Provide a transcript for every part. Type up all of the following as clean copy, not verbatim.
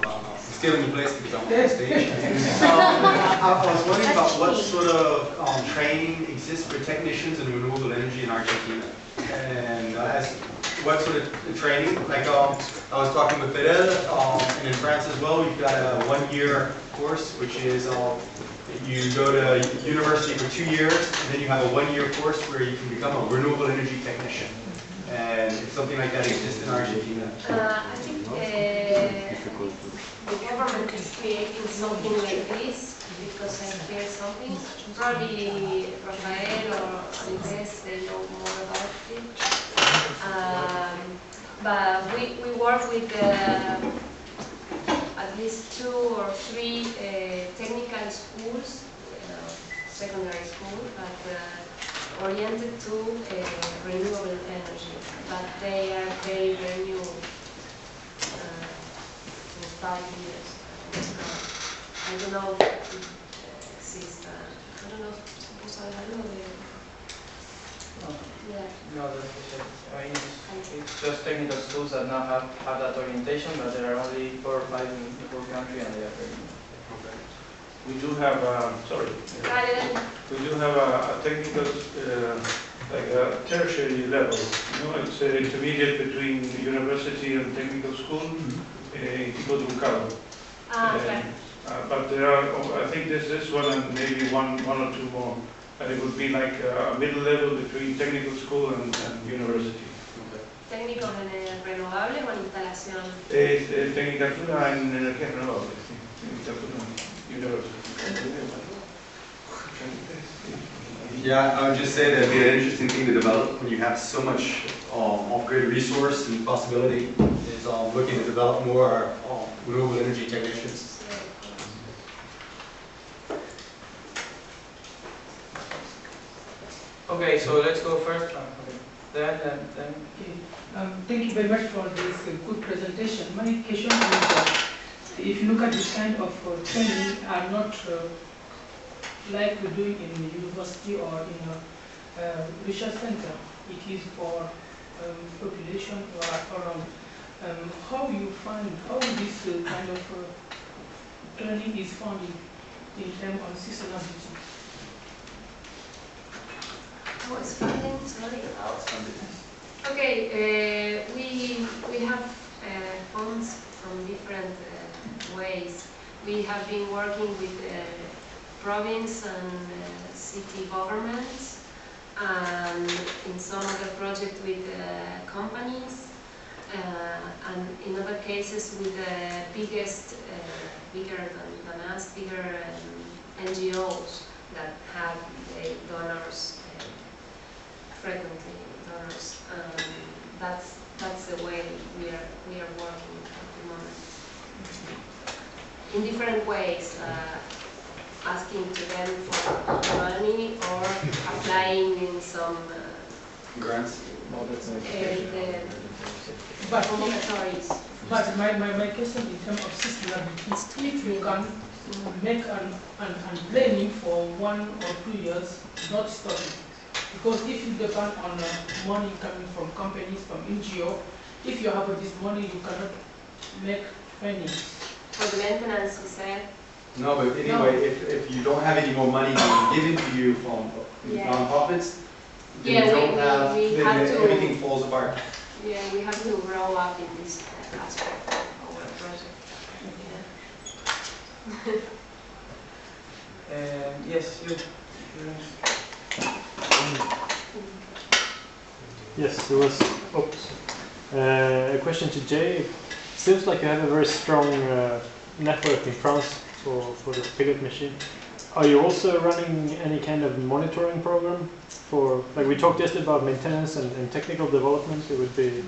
still in place because I'm on the stage. I was wondering about what sort of training exists for technicians in renewable energy in Argentina, and what sort of training? Like I was talking with Fidel, and in France as well, we've got a 1-year course, which is you go to university for 2 years, and then you have a 1-year course where you can become a renewable energy technician. And if something like that exists in Argentina. I think the government is creating something like this because I hear something. Probably Rafael or Andres, they know more about it. But we work with at least 2 or 3 technical schools, secondary school, but oriented to renewable energy. But they are very, very new, in 5 years. I don't know if it exists. I don't know. Yeah. No, I mean, it's just technical schools that now have that orientation, but there are only 4 or 5 in the whole country, and they are very new. Okay. We do have, we do have a technical, like a tertiary level. You know, it's an intermediate between university and technical school in Tipo de Bucalo. Okay. But there are, I think there's this one and maybe one or 2 more. And it would be like a middle level between technical school and university. ¿Técnicos en renovables o en instalación? Tecnicatura en energías renovables, sí. Tecnicatura university. Yeah, I would just say that'd be an interesting thing to develop when you have so much off-grid resource and possibility is looking to develop more renewable energy technicians. Okay, so let's go first. Then. Okay. Thank you very much for this good presentation. My question is, if you look at this kind of training, are not like we do in the university or in a research center. It is for population or around. How you find how this kind of training is found in terms of sustainability? How it's funding? Sorry. How it's funded. Okay, we have funds from different ways. We have been working with province and city governments, and in some other projects with companies, and in other cases with the bigger than us, bigger NGOs that have the donors, frequently donors. That's the way we are working at the moment. In different ways, asking to them for money or applying in some grants. But my question in terms of sustainability, if you can make an planning for 1 or 2 years, not stopping. Because if you depend on money coming from companies, from NGO, if you have this money, you cannot make training. For the maintenance, you said? No, but anyway, if you don't have any more money given to you from non-profits, then you don't have, then everything falls apart. Yeah, we have to grow up in this aspect of our project. Yeah. Yes, you. Yes, there was a question to Jay. It seems like you have a very strong network in France for the pilot machine. Are you also running any kind of monitoring program for, like we talked yesterday about maintenance and technical development? It would be.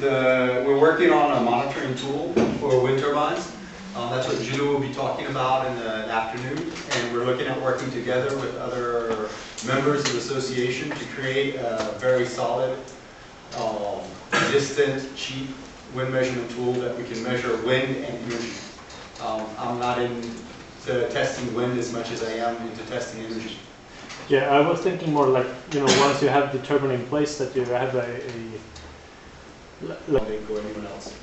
We're working on a monitoring tool for wind turbines. That's what Judo will be talking about in the afternoon, and we're looking at working together with other members of the association to create a very solid, distant, cheap wind measurement tool that we can measure wind and energy. I'm not into testing wind as much as I am into testing energy. Yeah, I was thinking more like, once you have the turbine in place, that you have They go anyone else.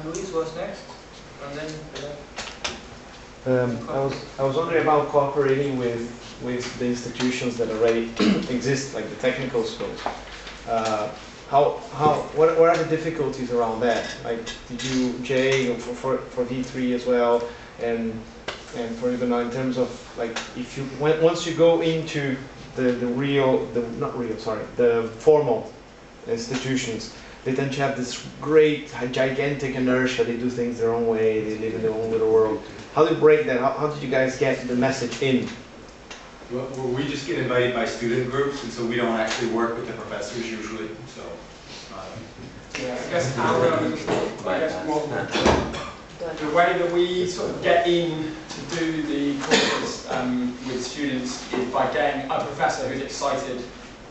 Luis was next, and then. I was wondering about cooperating with the institutions that already exist, like the technical schools. What are the difficulties around that? Like, did you, Jay, for D3 as well, and for even in terms of like, if you once you go into the formal institutions, they tend to have this great, gigantic inertia. They do things their own way. They live in their own little world. How do you break that? How did you guys get the message in? Well, we just get invited by student groups, and so we don't actually work with the professors usually. So, yeah, I guess the way that we sort of get in to do the courses with students is by getting a professor who's excited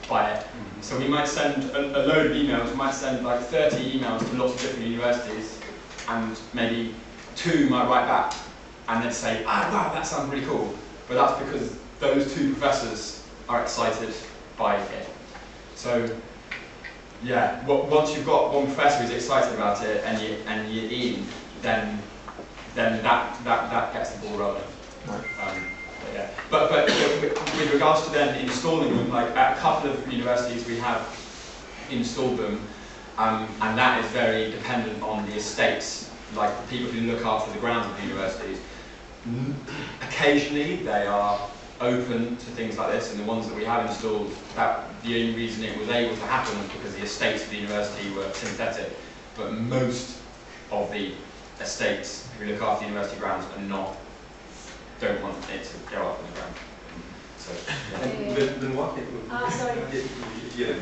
by it. So we might send a load of emails. We might send like 30 emails to lots of different universities, and maybe 2 might write back and then say, wow, that sounds really cool. But that's because those 2 professors are excited by it. So, yeah, once you've got one professor who's excited about it and you're in, then that gets the ball rolling. But with regards to then installing them, like at a couple of universities we have installed them, and that is very dependent on the estates, like the people who look after the grounds of the universities. Occasionally they are open to things like this, and the ones that we have installed, the only reason it was able to happen was because the estates of the university were synthetic, but most of the estates who look after the university grounds don't want it to go up on the ground. So, yeah. Sorry. Yeah.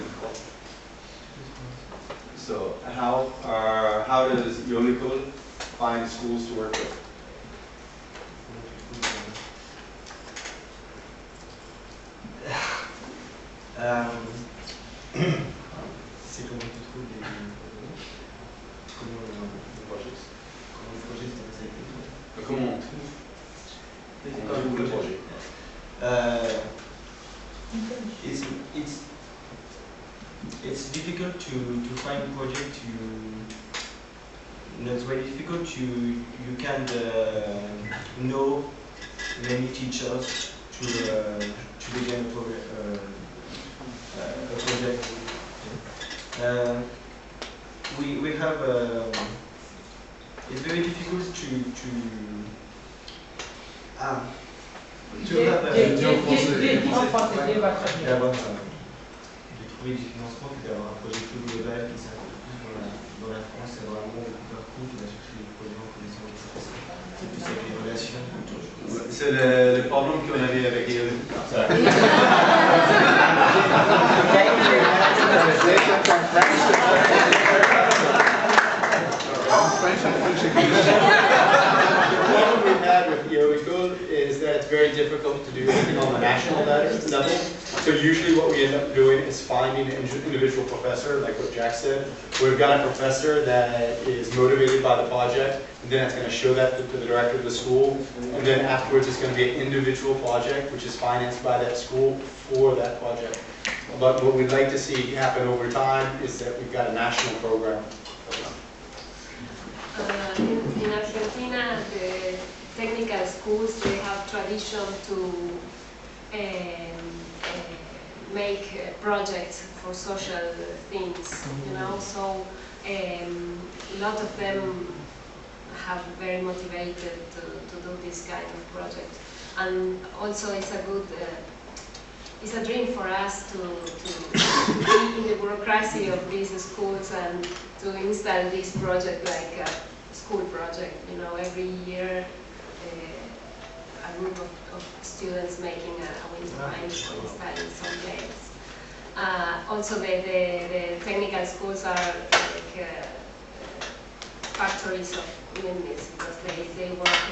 So how does Yolicol find schools to work with? C'est comment tu trouves les projets? Comment le projet ça a été? Comment on trouve le projet? It's difficult to find a project. It's very difficult. You can know many teachers to begin a project. We have it's very difficult to have trouver du financement que d'avoir un projet plus global qui s'applique plus dans la France, c'est vraiment beaucoup de parcours qui va chercher les projets en connaissant les professeurs. C'est plus avec les relations qu'autre chose. C'est le problème qu'on avait avec les problem we've had with Yolicol is that it's very difficult to do anything on the national level. So usually what we end up doing is finding an individual professor, like what Jack said. We've got a professor that is motivated by the project, and then it's going to show that to the director of the school. And then afterwards it's going to be an individual project, which is financed by that school for that project. But what we'd like to see happen over time is that we've got a national program. In Argentina, the technical schools, they have tradition to make projects for social things, you know, so a lot of them have very motivated to do this kind of project. And also it's a good, it's a dream for us to be in the bureaucracy of these schools and to install this project like a school project. You know, every year a group of students making a wind turbine installing some games. Also, the technical schools are like factories of windmills because they work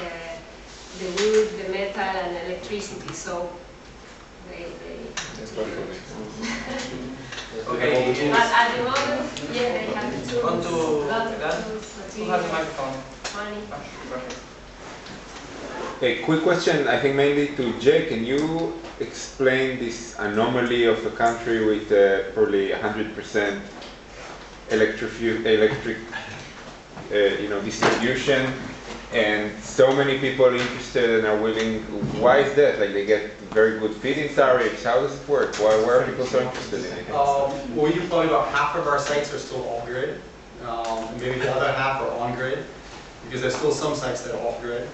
the wood, the metal, and electricity. So they Okay. But at the moment, yeah, they have tools, Want to lot of that? tools, Who has the materials, microphone? money. Perfect. A quick question, I think mainly to Jay. Can you explain this anomaly of a country with distribution, and so many people interested and are willing. Why is that? Like they get very good feed-in tariffs. How does it work? Why are people so interested in it? We probably about half of our sites are still off-grid, and maybe the other half are on-grid, because there's still some sites that are off-grid.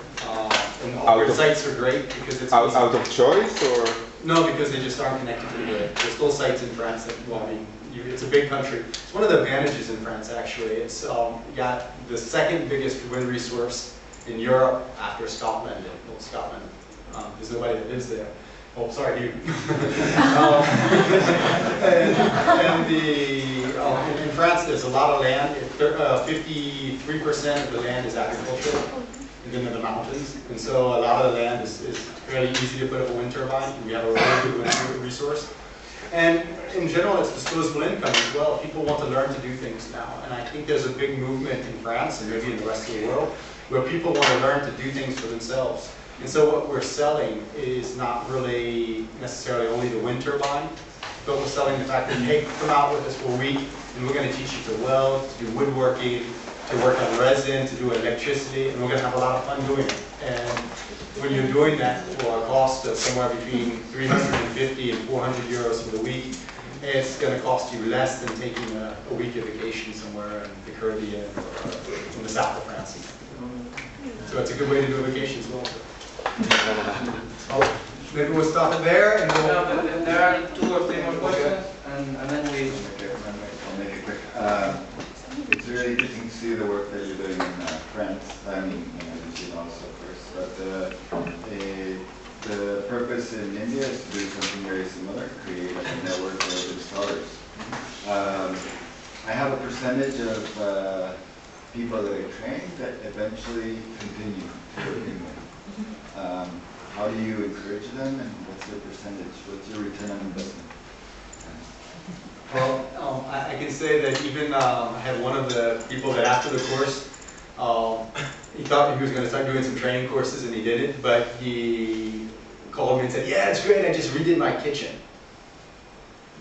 And off-grid sites are great because it's out of choice, or no, because they just aren't connected to the grid. There's still sites in France that, well, I mean, it's a big country. It's one of the advantages in France, actually. It's got the second biggest wind resource in Europe after Scotland. And, well, Scotland, there's nobody that lives there. Oh, sorry, you. In France, there's a lot of land. 53% of the land is agricultural, even in the mountains. And so a lot of the land is fairly easy to put up a wind turbine. We have a really good wind resource. And in general, it's disposable income as well. People want to learn to do things now. And I think there's a big movement in France and maybe in the rest of the world where people want to learn to do things for themselves. And so what we're selling is not really necessarily only the wind turbine, but we're selling the fact that, hey, come out with us for a week and we're going to teach you to weld, to do woodworking, to work on resin, to do electricity, and we're going to have a lot of fun doing it. And when you're doing that for a cost of somewhere between 350 and 400 euros for the week, it's going to cost you less than taking a week of vacation somewhere in the Caribbean or in the south of France. So it's a good way to do a vacation as well. Maybe we'll stop it there. And we'll there are 2 or 3 more questions, and then we... I'll make it quick. It's really interesting to see the work that you're doing in France. I mean, in also, of course. But the purpose in India is to do something very similar, create a network of installers. I have a percentage of people that I train that eventually continue to work in there. How do you encourage them, and what's your percentage? What's your return on investment? Well, I can say that even I had one of the people that after the course, he thought he was going to start doing some training courses and he didn't, but he called me and said, yeah, it's great, I just redid my kitchen.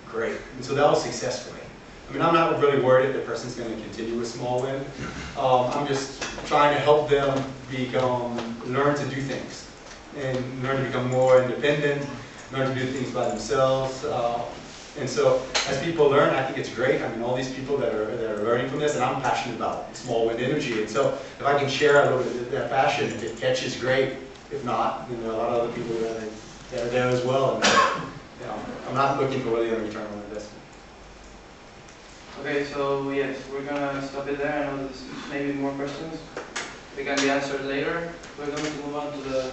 Great. And so that was success for me. I mean, I'm not really worried if the person's going to continue with small wind. I'm just trying to help them learn to do things and learn to become more independent, learn to do things by themselves. And so as people learn, I think it's great. I mean, all these people that are learning from this, and I'm passionate about small wind energy. And so if I can share a little bit of that passion, if it catches, great. If not, then there are a lot of other people that are there as well. And I'm not looking for really a return on investment. Okay, so yes, we're gonna stop it there. I know there's maybe more questions. They can be answered later. We're going to move on to the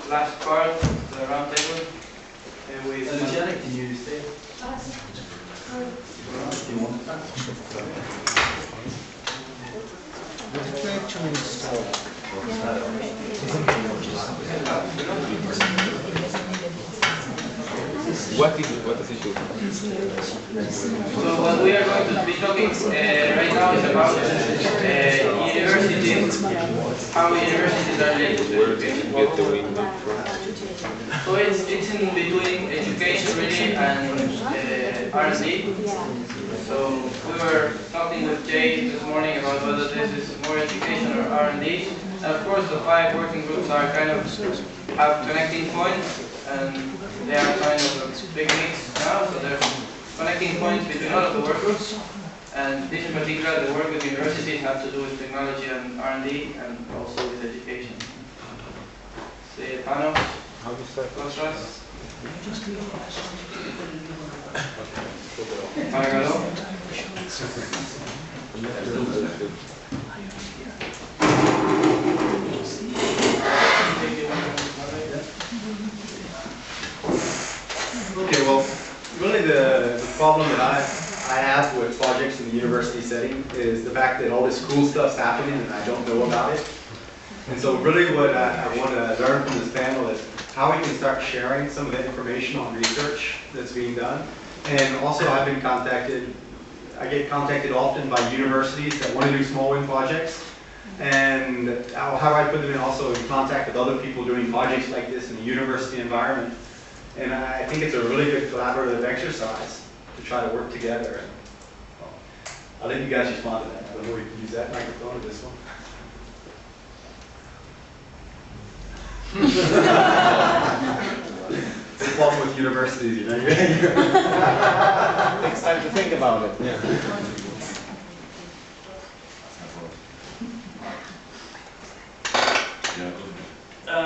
last part, the round table. Luciana, can you stay? what does it do? So what we are going to be talking right now is about universities, how universities are linked to education. So it's in between education really and R&D. So we were talking with Jay this morning about whether this is more education or R&D. And of course the 5 working groups are kind of have connecting points, and they are kind of a big mix now, so there's connecting points between all of the work groups. And this in particular, the work with universities have to do with technology and R&D and also with education. The panel, How do you start? Okay, well, really the problem that I have with projects in the university setting is the fact that all this cool stuff's happening and I don't know about it. And so really what I want to learn from this panel is how we can start sharing some of the information on research that's being done. And also I get contacted often by universities that want to do small wind projects. And how I put them in also in contact with other people doing projects like this in the university environment. And I think it's a really good collaborative exercise to try to work together. And, well, I'll let you guys respond to that. don't know if you can use that microphone or this one. The problem with universities, you know. Takes time to think about it. Yeah.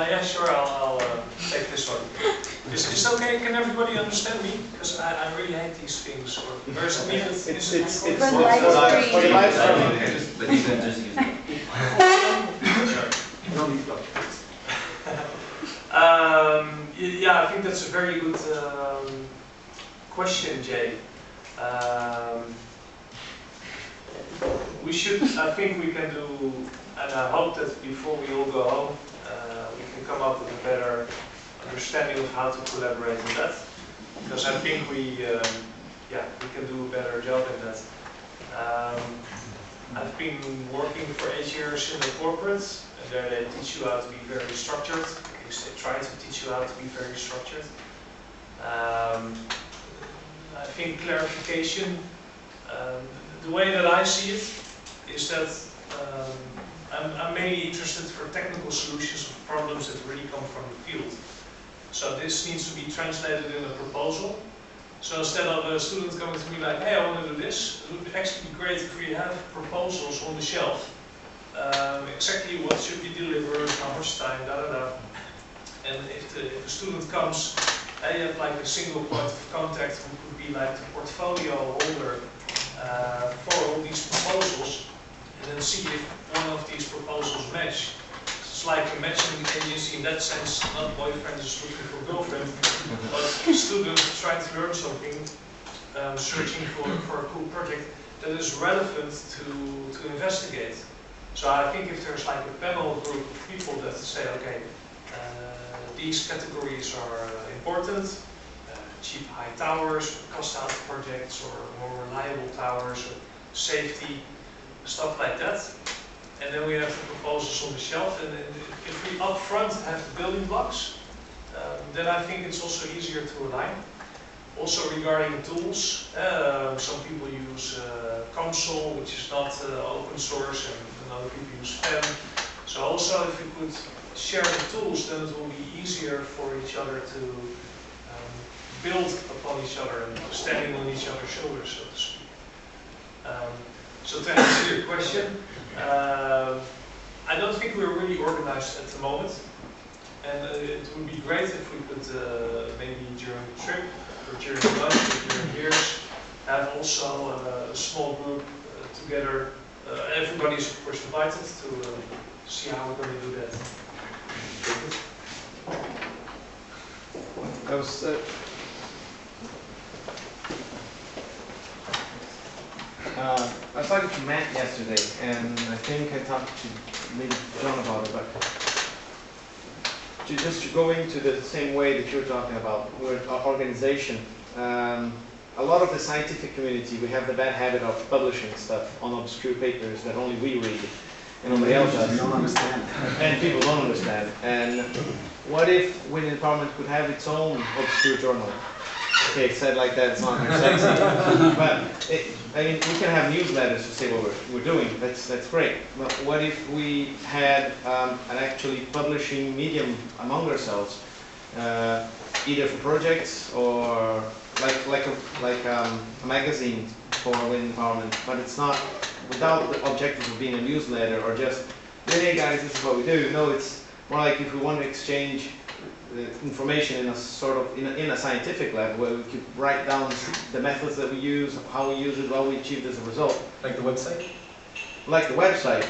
Yeah, sure, I'll take this one. Is this okay? Can everybody understand me? Because I really hate these things. Or is it needed? It's for for the live stream. But you can just use it. Yeah, I think that's a very good question, Jay. I think we can do, and I hope that before we all go home, we can come up with a better understanding of how to collaborate in that. Because I think we can do a better job in that. I've been working for 8 years in the corporates, and there they teach you how to be very structured. At least they try to teach you how to be very structured. I think clarification, the way that I see it is that I'm mainly interested for technical solutions of problems that really come from the field. So this needs to be translated in a proposal. So instead of a student coming to me like, hey, I want to do this, it would actually be great if we have proposals on the shelf. Exactly what should be delivered, how much time, And if the student comes, you have like a single point of contact who could be like the portfolio holder for all these proposals, and then see if one of these proposals match. It's like a matching agency in that sense, not boyfriend is looking for girlfriend, but students trying to learn something, searching for a cool project that is relevant to investigate. So I think if there's like a panel group of people that say, okay, these categories are important, cheap high towers, cost out projects, or more reliable towers, or safety, stuff like that. And then we have the proposals on the shelf, and if we upfront have the building blocks, then I think it's also easier to align. Also regarding tools, some people use console, which is not open source, and other people use FEM. So also if we could share the tools, then it will be easier for each other to build upon each other and standing on each other's shoulders, so to speak. So to answer your question, I don't think we're really organized at the moment, and it would be great if we could maybe during the trip, or during lunch, or during years, have also a small group together. Everybody is of course invited to see how we're going to do that. I was talking to Matt yesterday, and I think I talked to maybe John about it, but just to go into the same way that you're talking about, with our organization, a lot of the scientific community, we have the bad habit of publishing stuff on obscure papers that only we read, and nobody else does. You don't understand. And people don't understand. And what if Women Empowerment could have its own obscure journal? Okay, said like that, it's not very sexy. But I mean, we can have newsletters to say what we're doing. That's great. But what if we had an actually publishing medium among ourselves, either for projects or like a magazine for Women Empowerment, but it's not without the objective of being a newsletter or just, hey guys, this is what we do. No, it's more like if we want to exchange information in a sort of in a scientific lab where we could write down the methods that we use, how we use it, what we achieved as a result. Like the website? Like the website,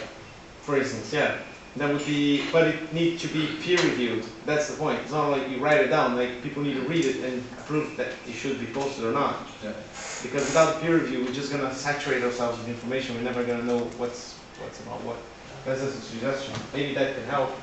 for instance, yeah. That would be, but it needs to be peer reviewed. That's the point. It's not like you write it down, like people need to read it and approve that it should be posted or not. Yeah. Because without peer review, we're just gonna saturate ourselves with information. We're never gonna know what's about what. That's just a suggestion. Maybe that can help.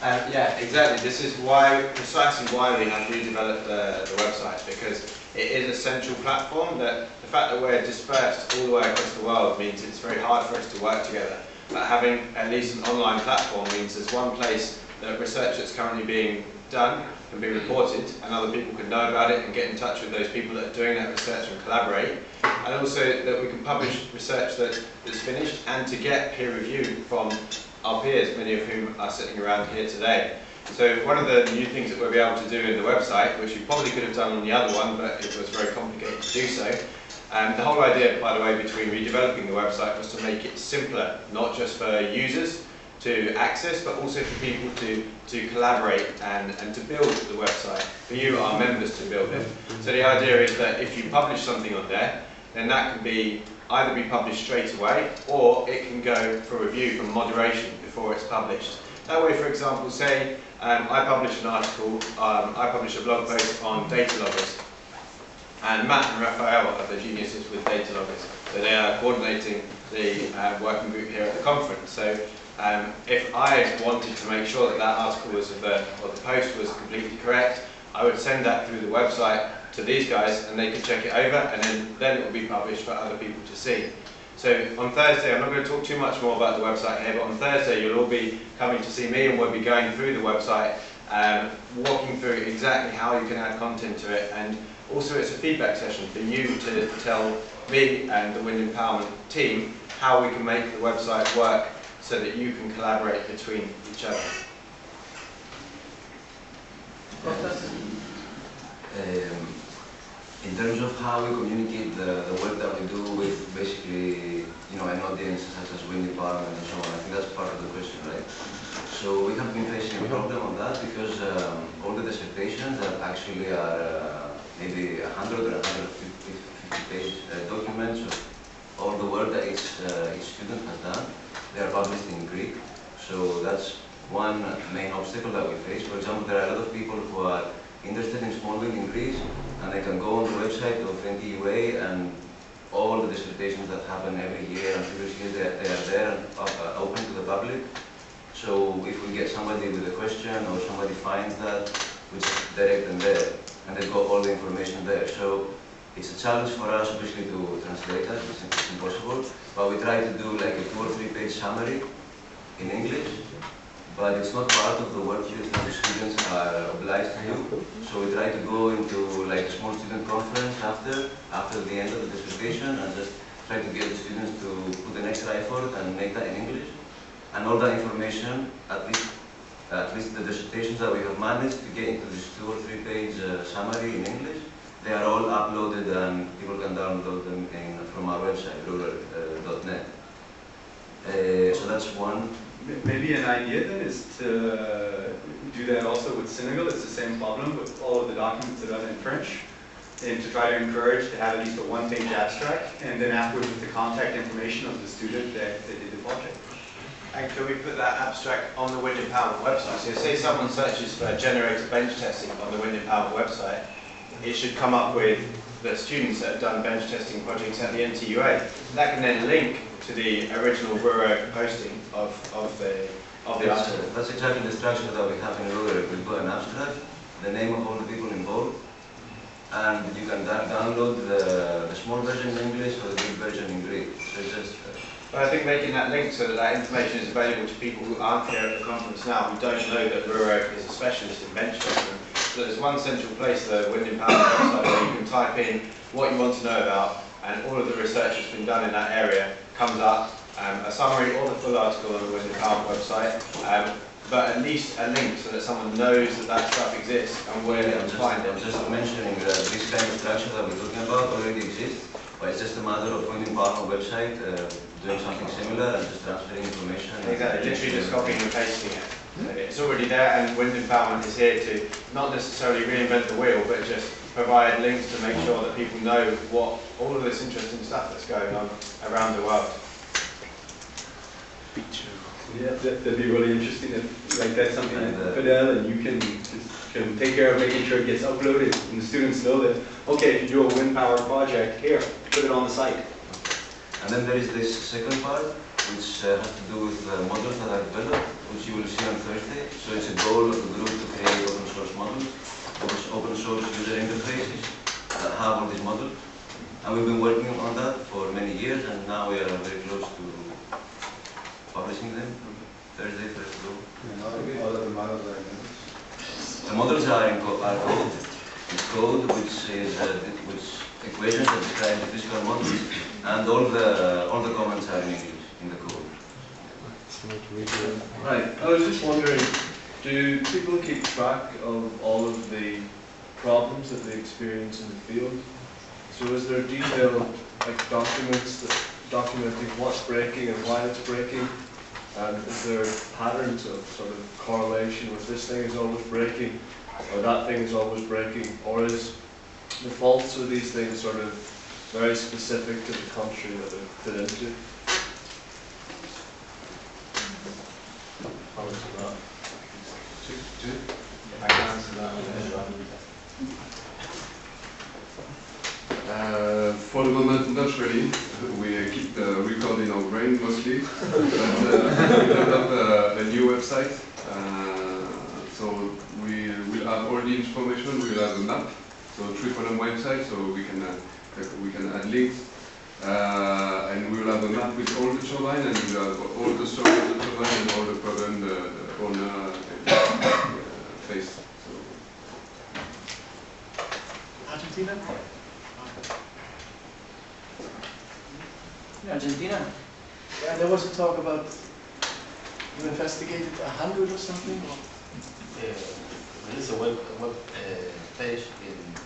Yeah, exactly. This is precisely why we have redeveloped the website, because it is a central platform that the fact that we're dispersed all the way across the world means it's very hard for us to work together. But having at least an online platform means there's one place that research that's currently being done can be reported, and other people can know about it and get in touch with those people that are doing that research and collaborate. And also that we can publish research that's finished, and to get peer review from our peers, many of whom are sitting around here today. So one of the new things that we'll be able to do in the website, which we probably could have done on the other one, but it was very complicated to do so. The whole idea, by the way, between redeveloping the website was to make it simpler, not just for users to access, but also for people to collaborate and to build the website, for you, our members, to build it. So the idea is that if you publish something on there, then that can be either be published straight away, or it can go for review from moderation before it's published. That way, for example, say I publish an article, I publish a blog post on data loggers, and Matt and Raphael are the geniuses with data loggers, so they are coordinating the working group here at the conference. So if I wanted to make sure that that article was or the post was completely correct, I would send that through the website to these guys, and they could check it over, and then it will be published for other people to see. So on Thursday, I'm not going to talk too much more about the website here, but on Thursday you'll all be coming to see me, and we'll be going through the website, walking through exactly how you can add content to it, and also it's a feedback session for you to tell me and the Wind Empowerment team how we can make the website work so that you can collaborate between each other. In terms of how we communicate the work that we do with basically, an audience such as Wind Empowerment and so on, I think that's part of the question, right? So we have been facing a problem on that because all the dissertations that actually are maybe 100 or 150 page documents of all the work that each student has done, they are published in Greek. So that's one main obstacle that we face. For example, there are a lot of people who are interested in small wind in Greece, and they can go on the website of NTUA, and all the dissertations that happen every year and previous years, they are there and open to the public. So if we get somebody with a question or somebody finds that, we just direct them there, and they've got all the information there. So it's a challenge for us, obviously, to translate that. It's impossible, but we try to do like a 2 or 3 page summary in English. But it's not part of the worksheets that the students are obliged to do. So we try to go into like a small student conference after the end of the dissertation, and just try to get the students to put an extra effort and make that in English. And all that information, at least the dissertations that we have managed to get into this 2 or 3 page summary in English, they are all uploaded and people can download them from our website, rural.net. So that's one. Maybe an idea then is to do that also with Senegal. It's the same problem with all of the documents that are in French, and to try to encourage to have at least a 1-page abstract, and then afterwards with the contact information of the student that did the project. And can we put that abstract on the Wind Empowerment website? So say someone searches for generator bench testing on the Wind Empowerment website, it should come up with the students that have done bench testing projects at the NTUA. That can then link to the original Rural posting of the article. That's exactly the structure that we have in Rural. We've got an abstract, the name of all the people involved, and you can download the small version in English or the big version in Greek. So it's just. But I think making that link so that that information is available to people who aren't here at the conference now, who don't know that Rural is a specialist in bench testing. So there's one central place, the Wind Empowerment website, where you can type in what you want to know about, and all of the research that's been done in that area comes up, a summary or the full article on the Wind Empowerment website, but at least a link so that someone knows that that stuff exists and where they can find it. I'm just mentioning that this kind of structure that we're talking about already exists, but it's just a matter of Wind Empowerment website doing something similar and just transferring information. Exactly, literally just copying and pasting it. It's already there, and Wind Empowerment is here to not necessarily reinvent the wheel, but just provide links to make sure that people know what all of this interesting stuff that's going on around the world. Yeah, that'd be really interesting. That's something that Fidel and you can take care of making sure it gets uploaded, and the students know that, okay, if you do a wind power project, here, put it on the site. And then there is this second part, which has to do with models that are developed, which you will see on Thursday. So it's a goal of the group to create open source models, open source user interfaces that have all these models. And we've been working on that for many years, and now we are very close to publishing them. Thursday, first go. And all of the models are in English. The models are code. It's code which is which equations that describe the physical models, and all the comments are in English in the code. Right. I was just wondering, do people keep track of all of the problems that they experience in the field? So is there detailed documents that documenting what's breaking and why it's breaking? And is there patterns of sort of correlation with this thing is always breaking or that thing is always breaking? Or is the faults of these things sort of very specific to the country that they fit into? How is that? I can answer that. For the moment, not really. We keep the record in our brain mostly, but we develop a new website. So we will have all the information. We will have a map, so triple-M website, so we can add links, and we will have a map with all the turbine, and we will have all the story of the turbine and all the problem the owner face. Argentina? Argentina? Yeah, there was a talk about you investigated 100 or something? Or? There is a web page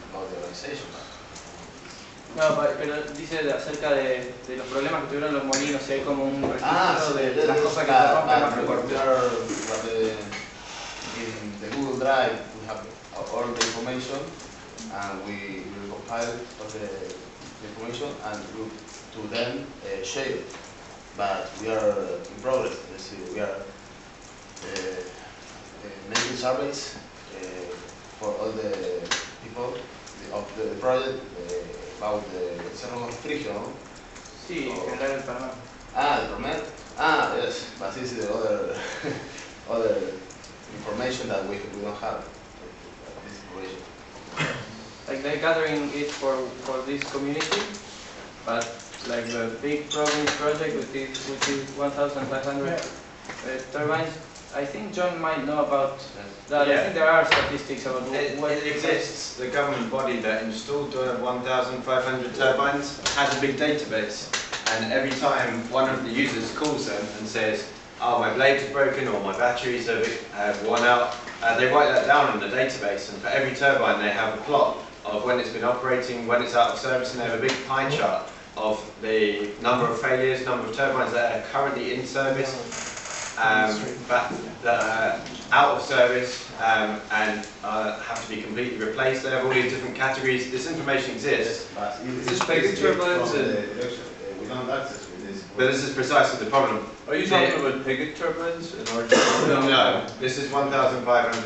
about the organization. No, pero dice acerca de los problemas que tuvieron los molinos, si hay como un registro de las cosas que se rompen más frecuentemente. In the Google Drive, we have all the information, and we compile all the information and we to then share it. But we are in progress. We are making surveys for all the people of the project about the Cerro Frigio, no? Sí, generar el permit. Ah, the permit? Ah, yes, but this is the other other information that we don't have. This information. Like they're gathering it for this community, but like the big province project which is 1,500 turbines. I think John might know about that. Yeah. I think there are statistics about what it exists. The government body that installed 1,500 turbines has a big database, and every time one of the users calls them and says, "Oh, my blade's broken," or "My batteries have worn out," they write that down in the database, and for every turbine they have a plot of when it's been operating, when it's out of service, and they have a big pie chart of the number of failures, number of turbines that are currently in service, but that are out of service and have to be completely replaced. They have all these different categories. This information exists. Is this big turbines? We don't access with this. But this is precisely the problem. Are you talking about Piggott turbines in Argentina? No, this is 1,500